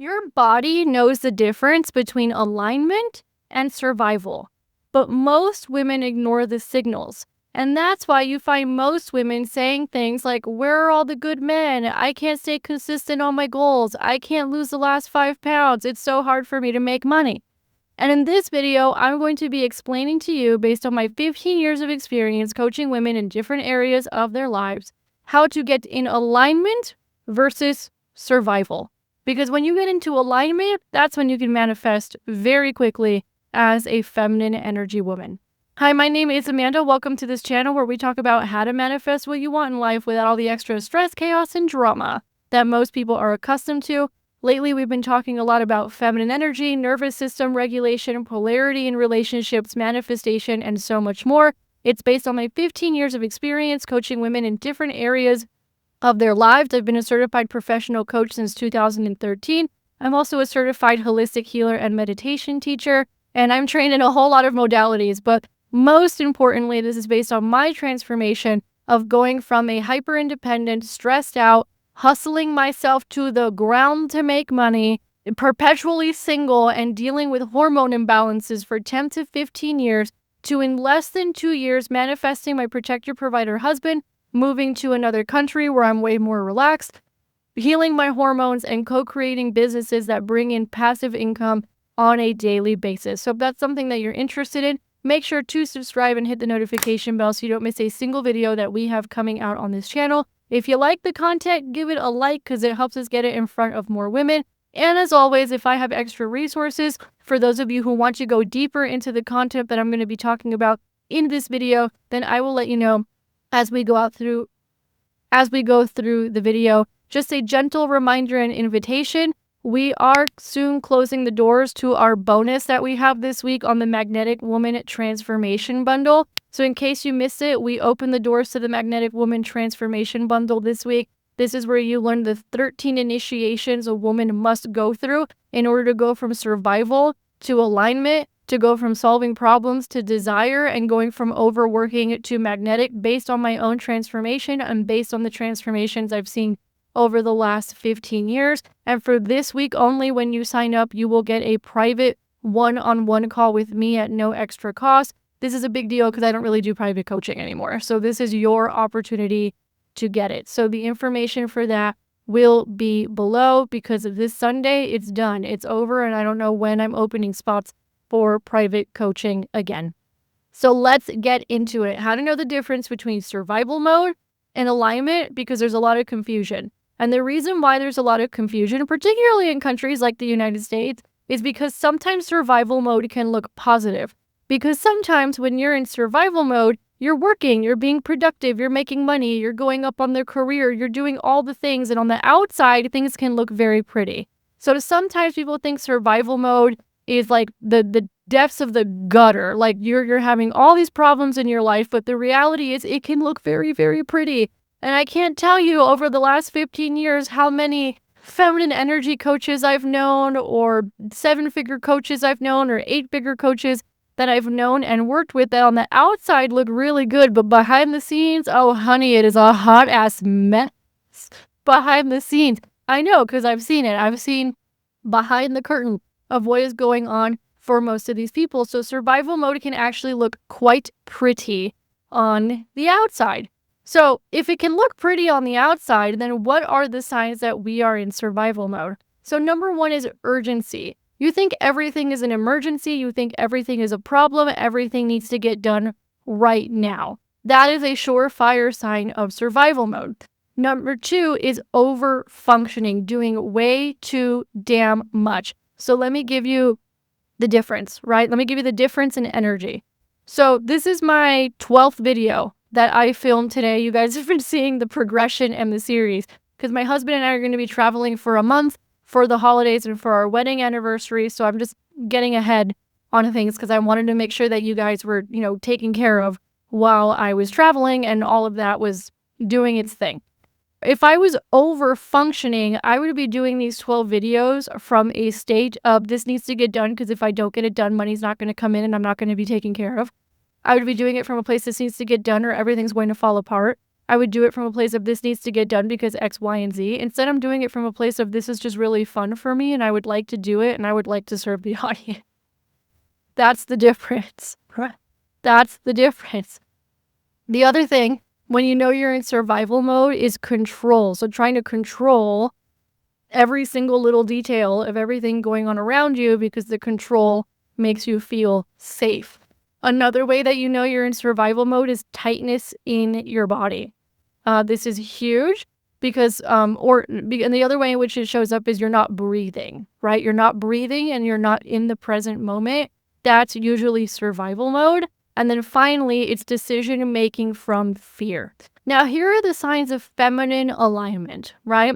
Your body knows the difference between alignment and survival, but most women ignore the signals. And that's why you find most women saying things like, "Where are all the good men? I can't stay consistent on my goals. I can't lose the last 5 pounds. It's so hard for me to make money." And in this video, I'm going to be explaining to you, based on my 15 years of experience coaching women in different areas of their lives, how to get in alignment versus survival. Because when you get into alignment, that's when you can manifest very quickly as a feminine energy woman. Hi, my name is Amanda. Welcome to this channel where we talk about how to manifest what you want in life without all the extra stress, chaos, and drama that most people are accustomed to. Lately, we've been talking a lot about feminine energy, nervous system regulation, polarity in relationships, manifestation, and so much more. It's based on my 15 years of experience coaching women in different areas of their lives. I've been a certified professional coach since 2013. I'm also a certified holistic healer and meditation teacher, and I'm trained in a whole lot of modalities. But most importantly, this is based on my transformation of going from a hyper-independent, stressed out, hustling myself to the ground to make money, perpetually single, and dealing with hormone imbalances for 10 to 15 years, to in less than 2 years manifesting my protector provider husband, moving to another country where I'm way more relaxed, healing my hormones, and co-creating businesses that bring in passive income on a daily basis. So if that's something that you're interested in, make sure to subscribe and hit the notification bell so you don't miss a single video that we have coming out on this channel. If you like the content, give it a like because it helps us get it in front of more women. And as always, if I have extra resources for those of you who want to go deeper into the content that I'm going to be talking about in this video, then I will let you know as we go through the video. Just a gentle reminder and invitation. We are soon closing the doors to our bonus that we have this week on the Magnetic Woman Transformation Bundle. So in case you missed it, we opened the doors to the Magnetic Woman Transformation Bundle this week. This is where you learn the 13 initiations a woman must go through in order to go from survival to alignment, to go from solving problems to desire, and going from overworking to magnetic, based on my own transformation and based on the transformations I've seen over the last 15 years. And for this week only, when you sign up, you will get a private one-on-one call with me at no extra cost. This is a big deal because I don't really do private coaching anymore. So this is your opportunity to get it. So the information for that will be below, because of this Sunday, it's done. It's over, and I don't know when I'm opening spots for private coaching again. So let's get into it. How to know the difference between survival mode and alignment, because there's a lot of confusion. And the reason why there's a lot of confusion, particularly in countries like the United States, is because sometimes survival mode can look positive. Because sometimes when you're in survival mode, you're working, you're being productive, you're making money, you're going up on their career, you're doing all the things, and on the outside, things can look very pretty. So sometimes people think survival mode is like the depths of the gutter, like you're having all these problems in your life, but the reality is it can look very, very pretty. And I can't tell you over the last 15 years how many feminine energy coaches I've known, or 7-figure coaches I've known, or 8-figure coaches that I've known and worked with that on the outside look really good, but behind the scenes, oh honey, it is a hot ass mess behind the scenes. I know, because I've seen it. I've seen behind the curtain of what is going on for most of these people. So survival mode can actually look quite pretty on the outside. So if it can look pretty on the outside, then what are the signs that we are in survival mode? So number one is urgency. You think everything is an emergency. You think everything is a problem. Everything needs to get done right now. That is a surefire sign of survival mode. Number two is over-functioning, doing way too damn much. So let me give you the difference, right? Let me give you the difference in energy. So this is my 12th video that I filmed today. You guys have been seeing the progression and the series, because my husband and I are going to be traveling for a month for the holidays and for our wedding anniversary. So I'm just getting ahead on things because I wanted to make sure that you guys were, taken care of while I was traveling and all of that was doing its thing. If I was over functioning, I would be doing these 12 videos from a state of this needs to get done, because if I don't get it done, money's not going to come in and I'm not going to be taken care of. I would be doing it from a place this needs to get done or everything's going to fall apart. I would do it from a place of this needs to get done because X, Y, and Z. Instead, I'm doing it from a place of this is just really fun for me and I would like to do it and I would like to serve the audience. That's the difference. That's the difference. The other thing, when you know you're in survival mode, is control. So trying to control every single little detail of everything going on around you because the control makes you feel safe. Another way that you know you're in survival mode is tightness in your body. This is huge because, and the other way in which it shows up is you're not breathing, right? You're not breathing and you're not in the present moment. That's usually survival mode. And then finally, it's decision making from fear. Now, here are the signs of feminine alignment, right?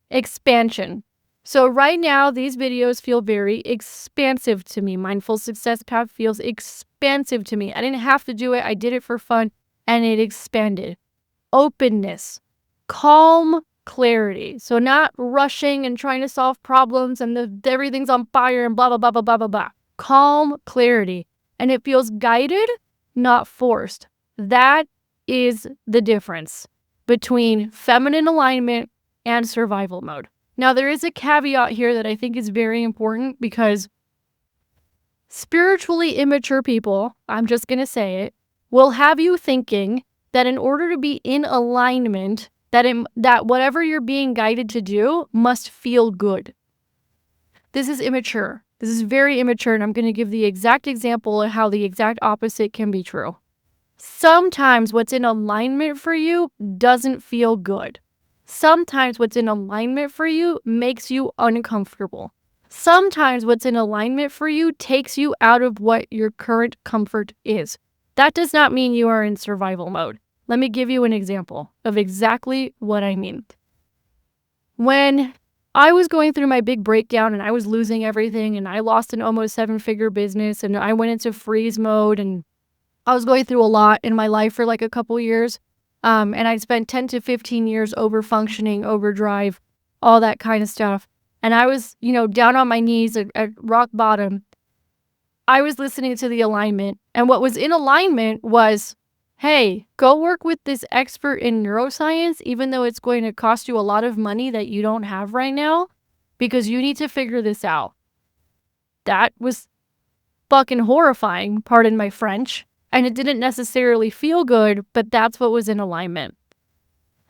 Expansion. So right now, these videos feel very expansive to me. Mindful Success Path feels expansive to me. I didn't have to do it. I did it for fun and it expanded. Openness, calm clarity. So not rushing and trying to solve problems and everything's on fire and blah, blah, blah, blah, blah, blah, blah. Calm clarity. And it feels guided, not forced. That is the difference between feminine alignment and survival mode. Now, there is a caveat here that I think is very important because spiritually immature people, I'm just going to say it, will have you thinking that in order to be in alignment, that whatever you're being guided to do must feel good. This is immature. This is very immature, and I'm going to give the exact example of how the exact opposite can be true. Sometimes what's in alignment for you doesn't feel good. Sometimes what's in alignment for you makes you uncomfortable. Sometimes what's in alignment for you takes you out of what your current comfort is. That does not mean you are in survival mode. Let me give you an example of exactly what I mean. When I was going through my big breakdown and I was losing everything and I lost an almost 7-figure business and I went into freeze mode and I was going through a lot in my life for like a couple years. And I spent 10 to 15 years over functioning, overdrive, all that kind of stuff. And I was, down on my knees at rock bottom. I was listening to the alignment. And what was in alignment was, hey, go work with this expert in neuroscience, even though it's going to cost you a lot of money that you don't have right now, because you need to figure this out. That was fucking horrifying, pardon my French. And it didn't necessarily feel good, but that's what was in alignment.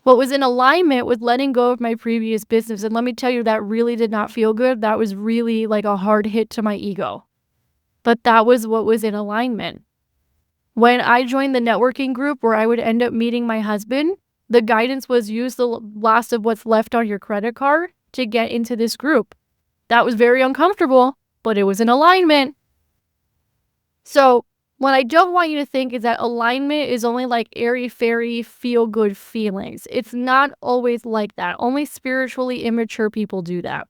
What was in alignment with letting go of my previous business. And let me tell you, that really did not feel good. That was really like a hard hit to my ego. But that was what was in alignment. When I joined the networking group where I would end up meeting my husband, the guidance was use the last of what's left on your credit card to get into this group. That was very uncomfortable, but it was in alignment. So what I don't want you to think is that alignment is only like airy-fairy, feel-good feelings. It's not always like that. Only spiritually immature people do that.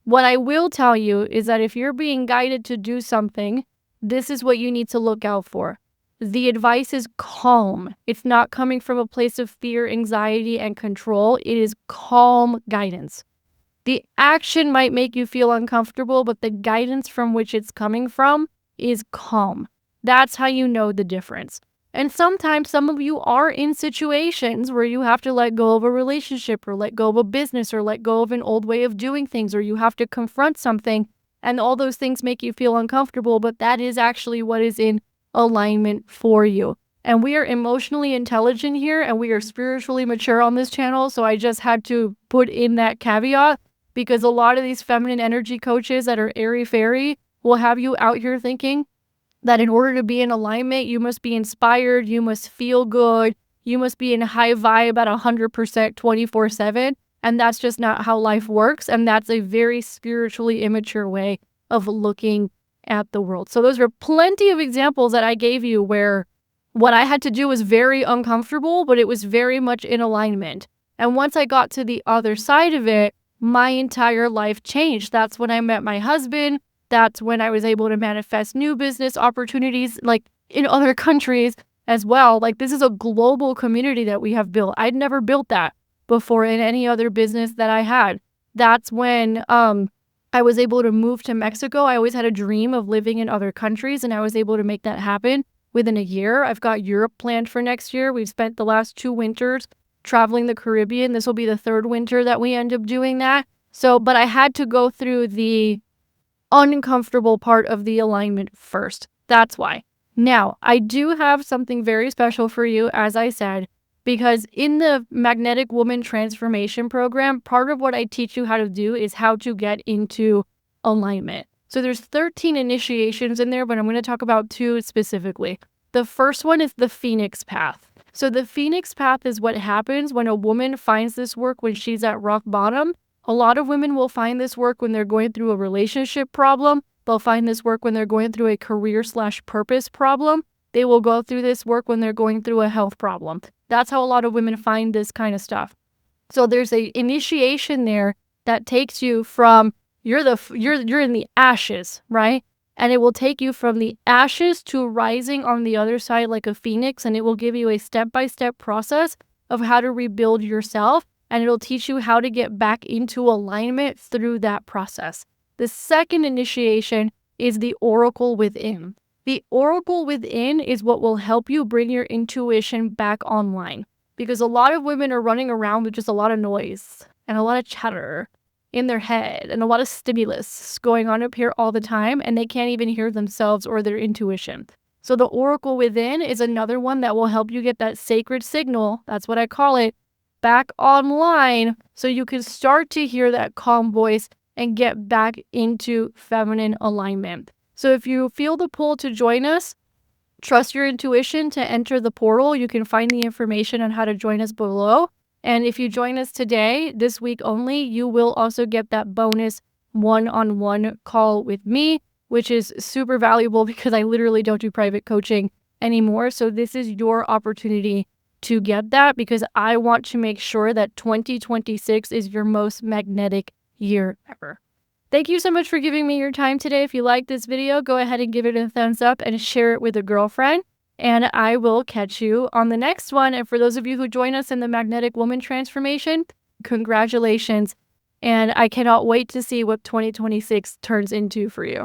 What I will tell you is that if you're being guided to do something, this is what you need to look out for. The advice is calm. It's not coming from a place of fear, anxiety, and control. It is calm guidance. The action might make you feel uncomfortable, but the guidance from which it's coming from is calm. That's how you know the difference. And sometimes some of you are in situations where you have to let go of a relationship or let go of a business or let go of an old way of doing things, or you have to confront something, and all those things make you feel uncomfortable, but that is actually what is in alignment for you. And we are emotionally intelligent here and we are spiritually mature on this channel. So I just had to put in that caveat because a lot of these feminine energy coaches that are airy-fairy will have you out here thinking that in order to be in alignment, you must be inspired, you must feel good, you must be in high vibe at 100% 24/7. And that's just not how life works. And that's a very spiritually immature way of looking at the world. So those are plenty of examples that I gave you where what I had to do was very uncomfortable, but it was very much in alignment. And once I got to the other side of it, my entire life changed. That's when I met my husband. That's when I was able to manifest new business opportunities, like in other countries as well. Like this is a global community that we have built. I'd never built that before in any other business that I had. That's when I was able to move to Mexico. I always had a dream of living in other countries and I was able to make that happen within a year. I've got Europe planned for next year. We've spent the last 2 winters traveling the Caribbean. This will be the 3rd winter that we end up doing that. So, but I had to go through the uncomfortable part of the alignment first. That's why. Now, I do have something very special for you, as I said, because in the Magnetic Woman Transformation Program, part of what I teach you how to do is how to get into alignment. So there's 13 initiations in there, but I'm going to talk about 2 specifically. The first one is the Phoenix Path. So the Phoenix Path is what happens when a woman finds this work when she's at rock bottom. A lot of women will find this work when they're going through a relationship problem. They'll find this work when they're going through a career/purpose problem. They will go through this work when they're going through a health problem. That's how a lot of women find this kind of stuff. So there's a initiation there that takes you from you're in the ashes, right? And it will take you from the ashes to rising on the other side like a phoenix, and it will give you a step-by-step process of how to rebuild yourself, and it'll teach you how to get back into alignment through that process. The second initiation is the Oracle Within. The Oracle Within is what will help you bring your intuition back online, because a lot of women are running around with just a lot of noise and a lot of chatter in their head and a lot of stimulus going on up here all the time, and they can't even hear themselves or their intuition. So the Oracle Within is another one that will help you get that sacred signal, that's what I call it, back online so you can start to hear that calm voice and get back into feminine alignment. So if you feel the pull to join us, trust your intuition to enter the portal. You can find the information on how to join us below. And if you join us today, this week only, you will also get that bonus one-on-one call with me, which is super valuable because I literally don't do private coaching anymore. So this is your opportunity to get that, because I want to make sure that 2026 is your most magnetic year ever. Thank you so much for giving me your time today. If you liked this video, go ahead and give it a thumbs up and share it with a girlfriend. And I will catch you on the next one. And for those of you who join us in the Magnetic Woman Transformation, congratulations. And I cannot wait to see what 2026 turns into for you.